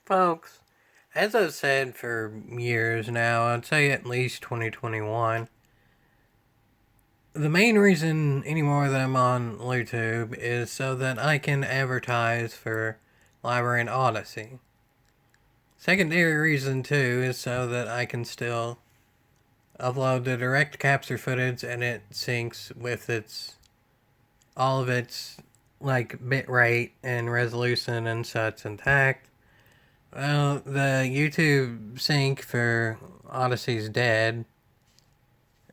Folks, as I've said for years now, I'd say at least 2021, the main reason anymore that I'm on YouTube is so that I can advertise for LBRY and Odysee. Secondary reason too is so that I can still upload the direct capture footage and it syncs with all of its bit rate and resolution and such intact. Well, the YouTube sync for Odyssee's dead.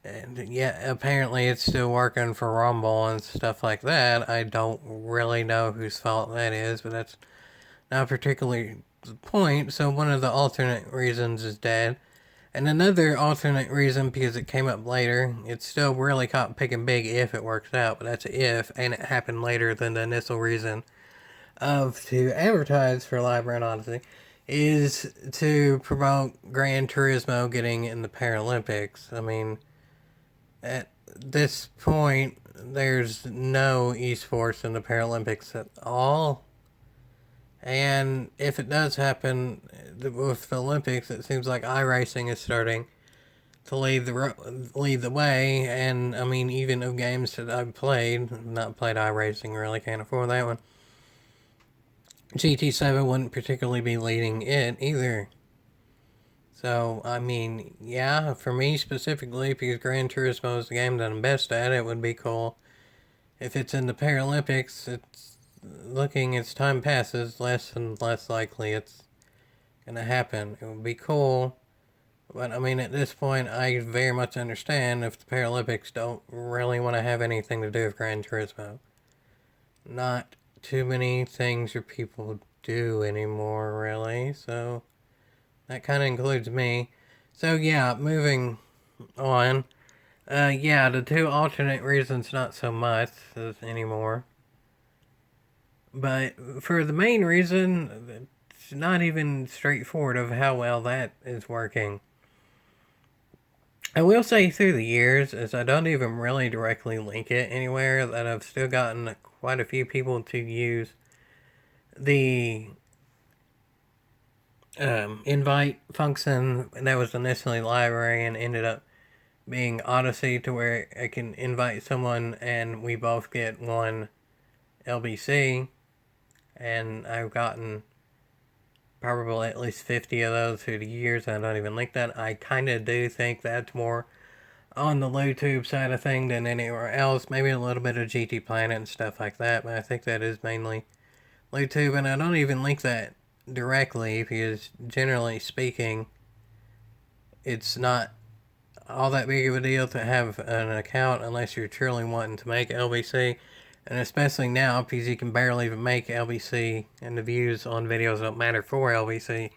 And yeah, apparently it's still working for Rumble and stuff like that. I don't really know whose fault that is, but that's not particularly the point. So one of the alternate reasons is dead. And another alternate reason, because it came up later, it's still really caught picking big if it works out, but that's if, and it happened later than the initial reason to advertise for LBRY and Odysee, is to promote Gran Turismo getting in the Paralympics. I mean, at this point, there's no esports in the Paralympics at all. And if it does happen with the Olympics, it seems like iRacing is starting to lead the way. And I mean, even of games that I've played, not played iRacing, really can't afford that one. GT7 wouldn't particularly be leading it either. So, I mean, yeah, for me specifically, because Gran Turismo is the game that I'm best at, it would be cool. If it's in the Paralympics, it's looking as time passes, less and less likely it's going to happen. It would be cool, but I mean, at this point, I very much understand if the Paralympics don't really want to have anything to do with Gran Turismo. Not too many things your people do anymore, really, so that kind of includes me. So yeah, moving on. Yeah, the two alternate reasons, not so much anymore. But for the main reason, it's not even straightforward of how well that is working. I will say through the years, as I don't even really directly link it anywhere, that I've still gotten quite a few people to use the invite function that was initially LBRY and ended up being Odysee, to where I can invite someone and we both get one LBC, and I've gotten probably at least 50 of those through the years. I don't even link that. I kind of do think that's more on the lootube side of thing than anywhere else. Maybe a little bit of GT Planet and stuff like that, but I think that is mainly lootube, and I don't even link that directly because generally speaking, it's not all that big of a deal to have an account unless you're truly wanting to make LBC, and especially now because you can barely even make LBC and the views on videos don't matter for LBC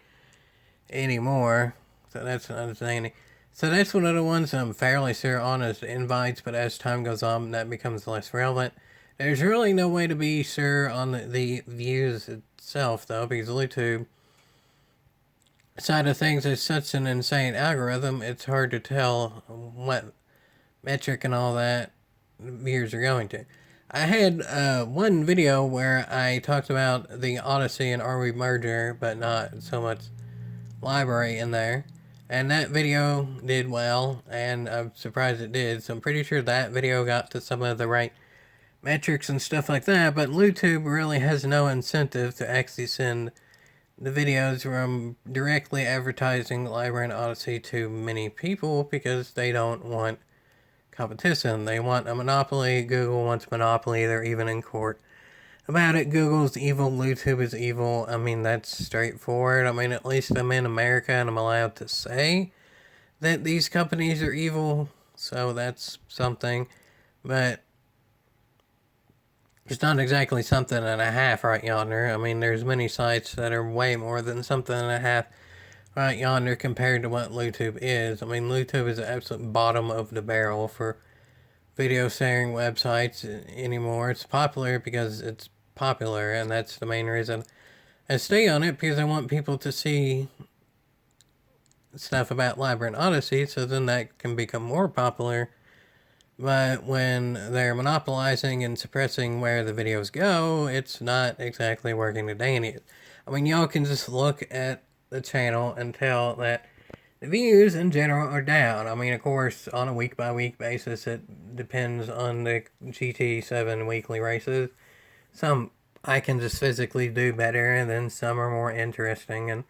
anymore, so that's understanding. So that's one of the ones I'm fairly sure on is the invites, but as time goes on that becomes less relevant. There's really no way to be sure on the views itself, though, because YouTube side of things is such an insane algorithm, it's hard to tell what metric and all that viewers are going to. I had one video where I talked about the Odysee and LBRY merger, but not so much LBRY in there. And that video did well, and I'm surprised it did, so I'm pretty sure that video got to some of the right metrics and stuff like that, but YouTube really has no incentive to actually send the videos from directly advertising LBRY and Odysee to many people because they don't want competition. They want a monopoly. Google wants monopoly. They're even in court about it. Google's evil. YouTube is evil. I mean, that's straightforward. I mean, at least I'm in America and I'm allowed to say that these companies are evil, so that's something. But it's not exactly something and a half right yonder. I mean, there's many sites that are way more than something and a half right yonder compared to what LootTube is. I mean, LootTube is the absolute bottom of the barrel for video sharing websites anymore. It's popular because it's popular, and that's the main reason I stay on it, because I want people to see stuff about LBRY and Odysee, so then that can become more popular. But when they're monopolizing and suppressing where the videos go, it's not exactly working today. I mean, y'all can just look at the channel and tell that the views in general are down. I mean, of course, on a week-by-week basis, it depends on the GT7 weekly races. Some I can just physically do better, and then some are more interesting, and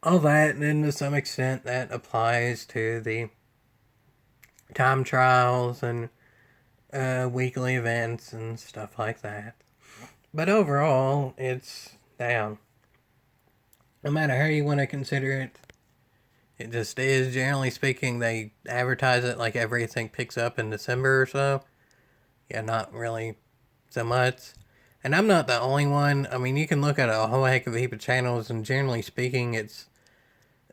all that. And then to some extent, that applies to the time trials and weekly events and stuff like that. But overall, it's down. No matter how you want to consider it, it just is. Generally speaking, they advertise it like everything picks up in December or so. Yeah, not really so much. And I'm not the only one. I mean, you can look at a whole heck of a heap of channels, and generally speaking, it's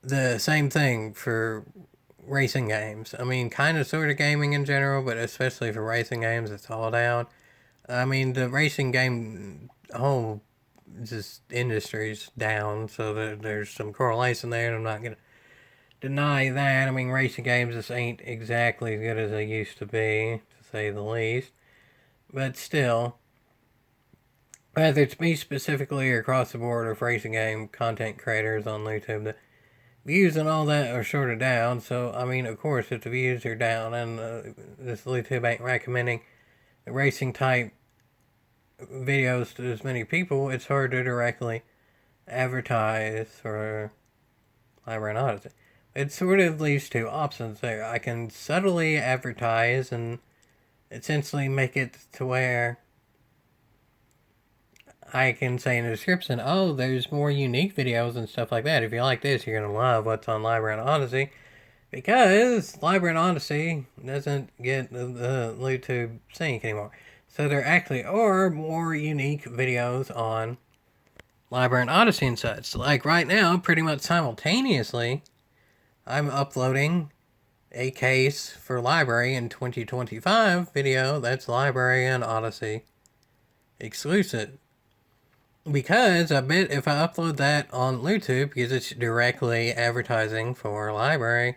the same thing for racing games. I mean, kind of sort of gaming in general, but especially for racing games, it's all down. I mean, the racing game whole just industry's down, so there's some correlation there, and I'm not going to deny that. I mean, racing games just ain't exactly as good as they used to be, to say the least. But still, whether it's me specifically or across the board of racing game content creators on YouTube, the views and all that are sort of down. So, I mean, of course, if the views are down and this YouTube ain't recommending the racing type videos to as many people, it's hard to directly advertise for LBRY and Odysee. It sort of leaves two options there. I can subtly advertise and essentially make it to where I can say in the description, oh, there's more unique videos and stuff like that. If you like this, you're going to love what's on LBRY and Odysee. Because LBRY and Odysee doesn't get the lootube sync anymore. So there actually are more unique videos on LBRY and Odysee and such. Like right now, pretty much simultaneously, I'm uploading a case for LBRY in 2025 video that's LBRY and Odysee exclusive. Because I bet if I upload that on YouTube, because it's directly advertising for LBRY,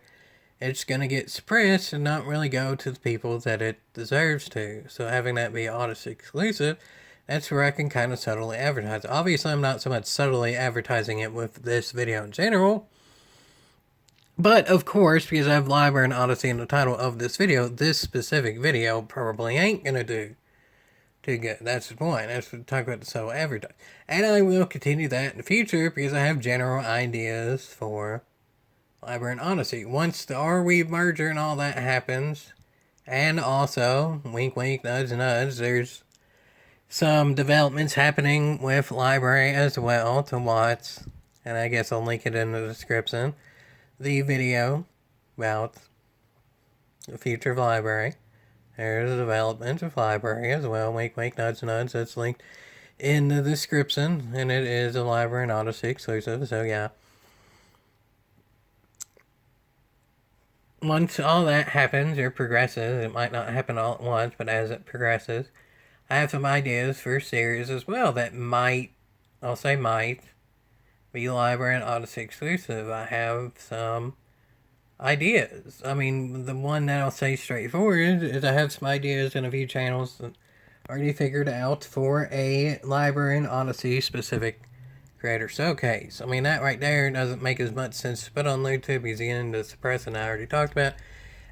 it's going to get suppressed and not really go to the people that it deserves to. So having that be Odysee exclusive, that's where I can kind of subtly advertise. Obviously, I'm not so much subtly advertising it with this video in general. But, of course, because I have LBRY and Odysee in the title of this video, this specific video probably ain't going to do too good. That's the point. That's what talk about the subtle advertising. And I will continue that in the future because I have general ideas for LBRY and Odysee. Once the RWeave merger and all that happens, and also, wink wink, nudge nudge, there's some developments happening with LBRY as well to watch, and I guess I'll link it in the description, the video about the future of LBRY. There's a development of LBRY as well, wink wink, nudge nudge, that's linked in the description, and it is a LBRY and Odysee exclusive, so yeah. Once all that happens or progresses, it might not happen all at once, but as it progresses, I have some ideas for a series as well that might, I'll say might, be LBRY and Odysee exclusive. I have some ideas. I mean, the one that I'll say straightforward is I have some ideas in a few channels that already figured out for a LBRY and Odysee specific creator showcase. I mean, that right there doesn't make as much sense to put on YouTube because you get into suppressing I already talked about.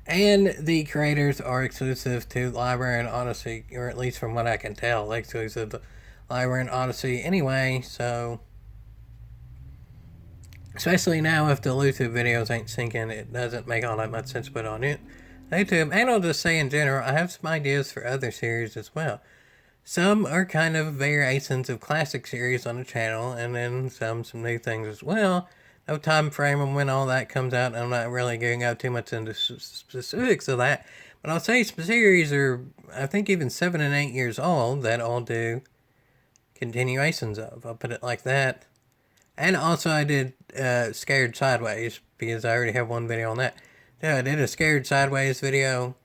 And the creators are exclusive to LBRY and Odysee, or at least from what I can tell, exclusive to LBRY and Odysee anyway, so especially now if the lootube videos ain't syncing, it doesn't make all that much sense to put on it. YouTube, and I'll just say in general, I have some ideas for other series as well. Some are kind of variations of classic series on the channel, and then some new things as well. No time frame on when all that comes out, and I'm not really going out too much into specifics of that. But I'll say some series are, I think, even 7 and 8 years old that I'll do continuations of. I'll put it like that. And also I did Scared Sideways, because I already have one video on that. Yeah, I did a Scared Sideways video.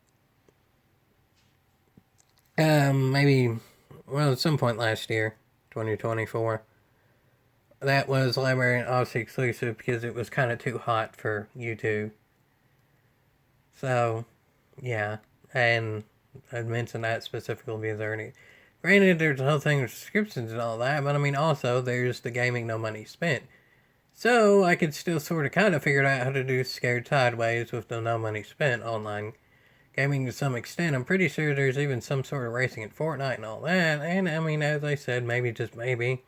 Maybe, well, at some point last year, 2024. That was LBRY and Odysee exclusive because it was kind of too hot for YouTube. So, yeah. And I'd mentioned that specifically because I already Granted, there's the whole thing with subscriptions and all that, but I mean, also, there's the gaming no money spent. So, I could still sort of kind of figure out how to do Scared Sideways with the no money spent online gaming to some extent. I'm pretty sure there's even some sort of racing in Fortnite and all that. And I mean, as I said, maybe, just maybe,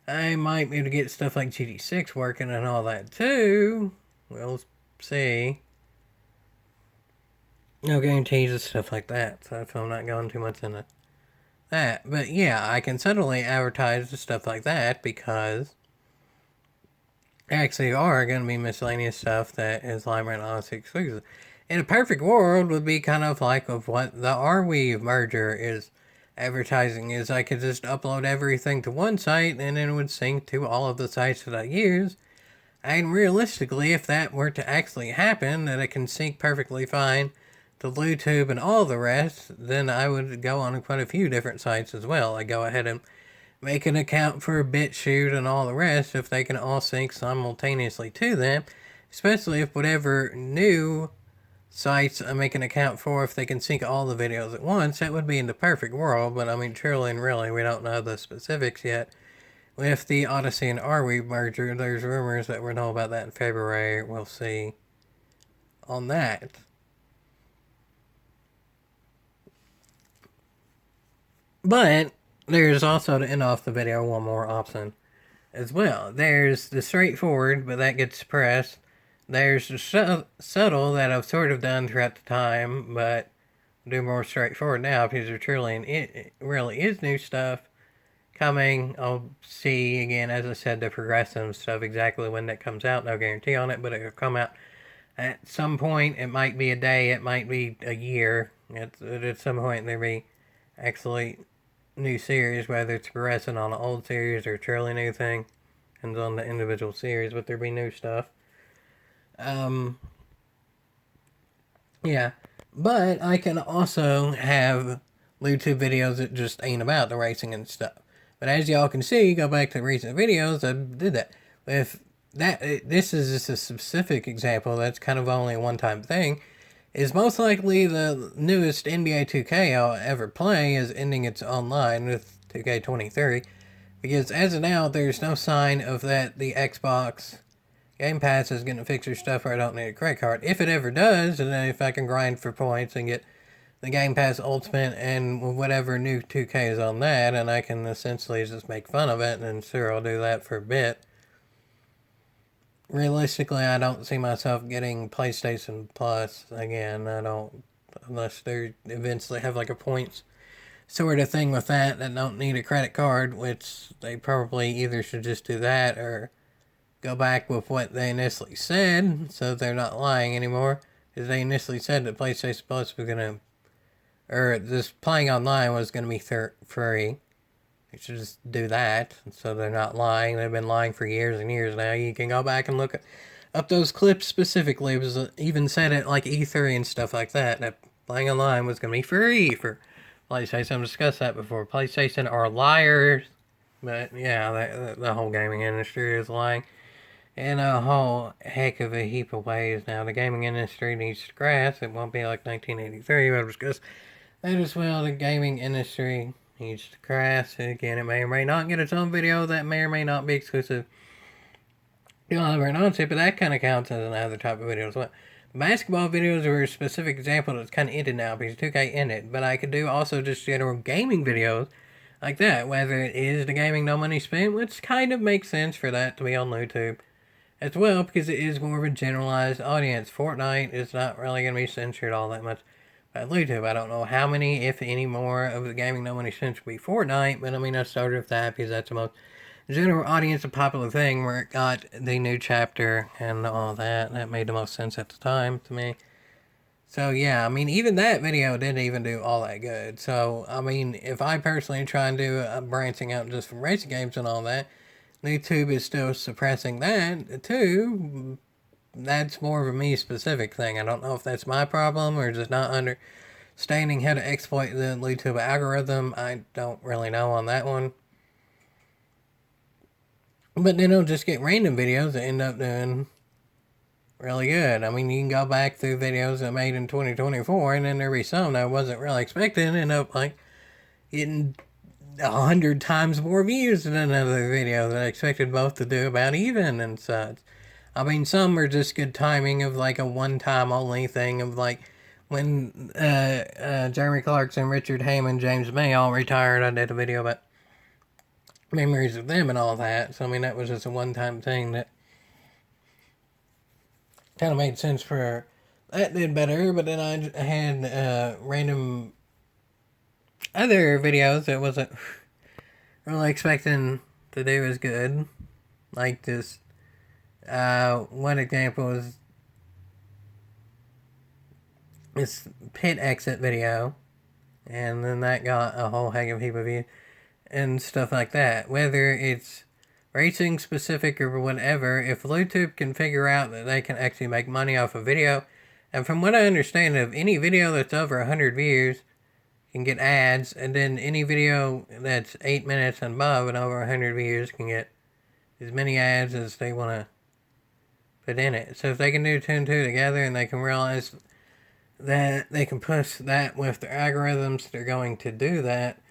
I might be able to get stuff like GT6 working and all that too. We'll see. No guarantees and stuff like that, so I'm not going too much into that. But yeah, I can suddenly advertise stuff like that because there actually are going to be miscellaneous stuff that is LBRY and Odysee exclusive. In a perfect world would be kind of like of what the LBRY merger is advertising, is I could just upload everything to one site and then it would sync to all of the sites that I use. And realistically, if that were to actually happen, that it can sync perfectly fine to lootube and all the rest, then I would go on quite a few different sites as well. I go ahead and make an account for BitChute and all the rest if they can all sync simultaneously to them, especially if whatever new sites I make an account for, if they can sync all the videos at once, that would be in the perfect world. But I mean, truly and really, we don't know the specifics yet. With the Odysee and LBRY merger, there's rumors that we'll know about that in February. We'll see on that. But there's also, to end off the video, one more option as well. There's the straightforward, but that gets suppressed. There's the subtle that I've sort of done throughout the time, but I'll do more straightforward now because there truly and it really is new stuff coming. I'll see, again, as I said, the progressive stuff, exactly when that comes out. No guarantee on it, but it'll come out at some point. It might be a day, it might be a year. At some point there'll be actually new series, whether it's progressing on an old series or a truly new thing. Depends on the individual series, but there'll be new stuff. Yeah, but I can also have YouTube videos that just ain't about the racing and stuff. But as y'all can see, go back to recent videos, I did that. If that, this is just a specific example, that's kind of only a one-time thing, is most likely the newest NBA 2K I'll ever play is ending its online with 2K23. Because as of now, there's no sign of that the Xbox Game Pass is going to fix your stuff where I don't need a credit card. If it ever does, and then if I can grind for points and get the Game Pass Ultimate and whatever new 2K is on that, and I can essentially just make fun of it, and sure, I'll do that for a bit. Realistically, I don't see myself getting PlayStation Plus again. I don't, unless they eventually have like a points sort of thing with that don't need a credit card, which they probably either should just do that or go back with what they initially said, so they're not lying anymore. Because they initially said that PlayStation Plus was going to, or this playing online was going to be free. They should just do that, so they're not lying. They've been lying for years and years now. You can go back and look up those clips specifically. It was even said at like E3 and stuff like that playing online was going to be free for PlayStation. I've discussed that before. PlayStation are liars. But yeah, the whole gaming industry is lying in a whole heck of a heap of ways now. The gaming industry needs to grasp. It won't be like 1983. We'll discuss that as well. The gaming industry needs to grasp. Again, it may or may not get its own video. That may or may not be exclusive. You'll have it on it, but that kind of counts as another type of video as well. Basketball videos are a specific example that's kind of ended now because 2K ended. But I could do also just general gaming videos like that, whether it is the gaming no money spent, which kind of makes sense for that to be on YouTube as well, because it is more of a generalized audience. Fortnite is not really going to be censored all that much by YouTube. I don't know how many, if any more, of the gaming no money spent will be Fortnite, but I mean, I started with that because that's the most general audience, a popular thing, where it got the new chapter and all that. That made the most sense at the time to me. So yeah, I mean, even that video didn't even do all that good. So, I mean, if I personally try and do branching out just from racing games and all that, YouTube is still suppressing that too. That's more of a me-specific thing. I don't know if that's my problem or just not understanding how to exploit the YouTube algorithm. I don't really know on that one. But then it'll just get random videos that end up doing really good. I mean, you can go back through videos that made in 2024, and then there'll be some that I wasn't really expecting, and end up like getting 100 times more views than another video that I expected both to do about even and such. I mean, some are just good timing of like a one-time only thing of like when Jeremy Clarkson, Richard Heyman, James May all retired. I did a video about memories of them and all that. So I mean, that was just a one-time thing that kind of made sense for that did better. But then I had random other videos that wasn't really expecting to do as good, like this. One example is this pit exit video, and then that got a whole heck of a heap of views and stuff like that. Whether it's racing specific or whatever, if LootTube can figure out that they can actually make money off a video, and from what I understand of any video that's over 100 views, can get ads, and then any video that's 8 minutes and above and over 100 views can get as many ads as they want to put in it. So if they can do two and two together and they can realize that they can push that with their algorithms, they're going to do that.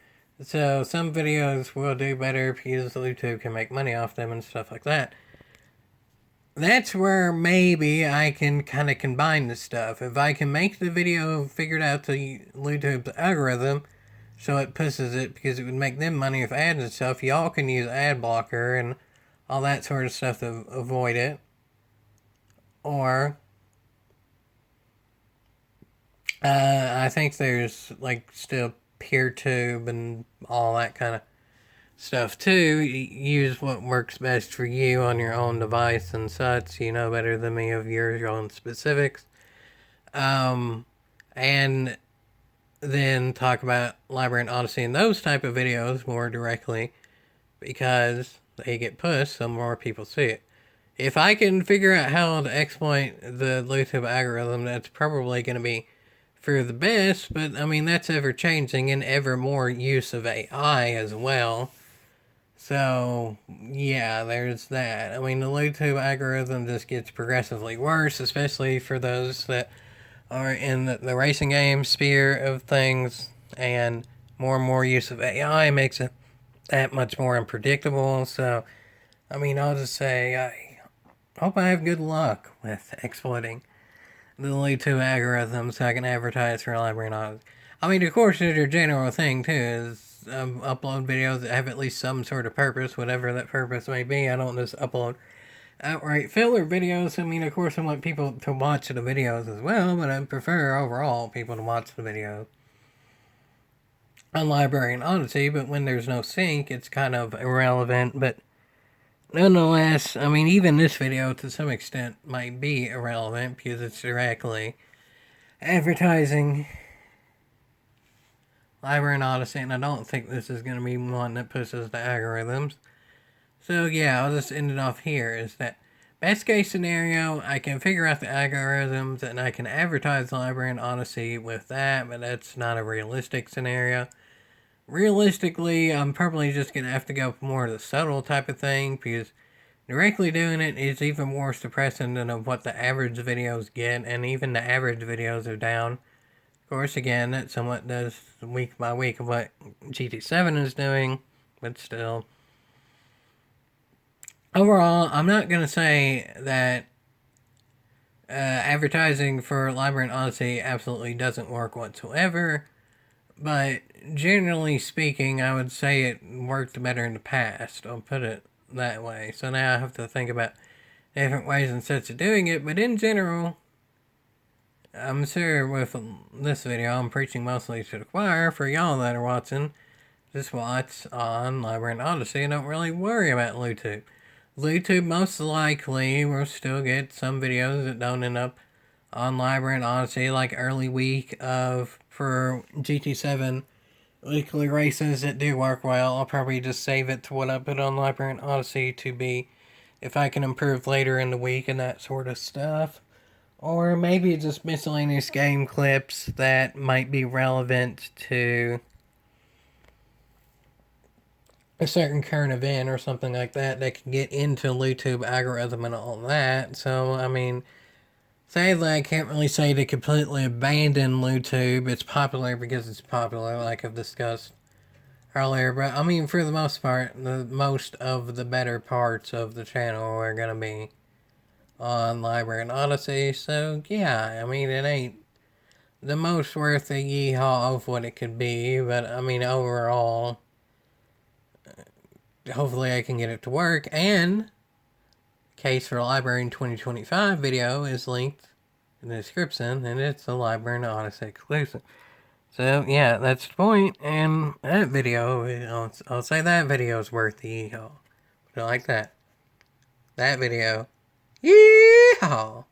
So some videos will do better because YouTube can make money off them and stuff like that. That's where maybe I can kind of combine the stuff. If I can make the video figured out to YouTube's algorithm, so it pushes it because it would make them money with ads and stuff, y'all can use ad blocker and all that sort of stuff to avoid it. Or I think there's like still PeerTube and all that kind of stuff too. Use what works best for you on your own device and such. You know better than me of your own specifics. And then talk about LBRY and Odysee and those type of videos more directly because they get pushed so more people see it. If I can figure out how to exploit the YouTube algorithm, that's probably going to be for the best, but I mean, that's ever changing and ever more use of AI as well. So, yeah, there's that. I mean, the YouTube algorithm just gets progressively worse, especially for those that are in the racing game sphere of things, and more use of AI makes it that much more unpredictable. So, I mean, I'll just say, I hope I have good luck with exploiting the YouTube algorithm so I can advertise for LBRY and Odysee. I mean, of course, there's your general thing, too, is upload videos that have at least some sort of purpose, whatever that purpose may be. I don't just upload outright filler videos. I mean, of course, I want people to watch the videos as well, but I prefer overall people to watch the videos on LBRY and Odysee, but when there's no sync, it's kind of irrelevant, but nonetheless, I mean, even this video to some extent might be irrelevant because it's directly advertising LBRY and Odysee, and I don't think this is going to be one that pushes the algorithms. So yeah, I'll just end it off here, is that best case scenario, I can figure out the algorithms and I can advertise LBRY and Odysee with that, but that's not a realistic scenario. Realistically, I'm probably just going to have to go for more of the subtle type of thing, because directly doing it is even more suppressing than of what the average videos get, and even the average videos are down. Of course, again, that somewhat does week by week of what GT7 is doing, but still. Overall, I'm not going to say that advertising for LBRY and Odysee absolutely doesn't work whatsoever, but generally speaking, I would say it worked better in the past. I'll put it that way. So now I have to think about different ways and sets of doing it, but in general, I'm sure with this video, I'm preaching mostly to the choir. For y'all that are watching, just watch on LBRY and Odysee and don't really worry about LootTube. LootTube most likely will still get some videos that don't end up on LBRY and Odysee, like early week of for GT7 weekly races that do work well. I'll probably just save it to what I put on LBRY and Odysee to be if I can improve later in the week and that sort of stuff. Or maybe just miscellaneous game clips that might be relevant to a certain current event or something like that that can get into YouTube algorithm and all that. So, I mean, sadly, I can't really say to completely abandon LootTube. It's popular because it's popular, like I've discussed earlier, but I mean, for the most part, most of the better parts of the channel are gonna be on LBRY and Odysee. So yeah, I mean, it ain't the most worth a yeehaw of what it could be, but I mean, overall, hopefully I can get it to work. And Case for LBRY in 2025 video is linked in the description, and it's a LBRY and Odysee exclusive. So yeah, that's the point. And that video, I'll say that video is worth the yeehaw. But like that video, yeehaw.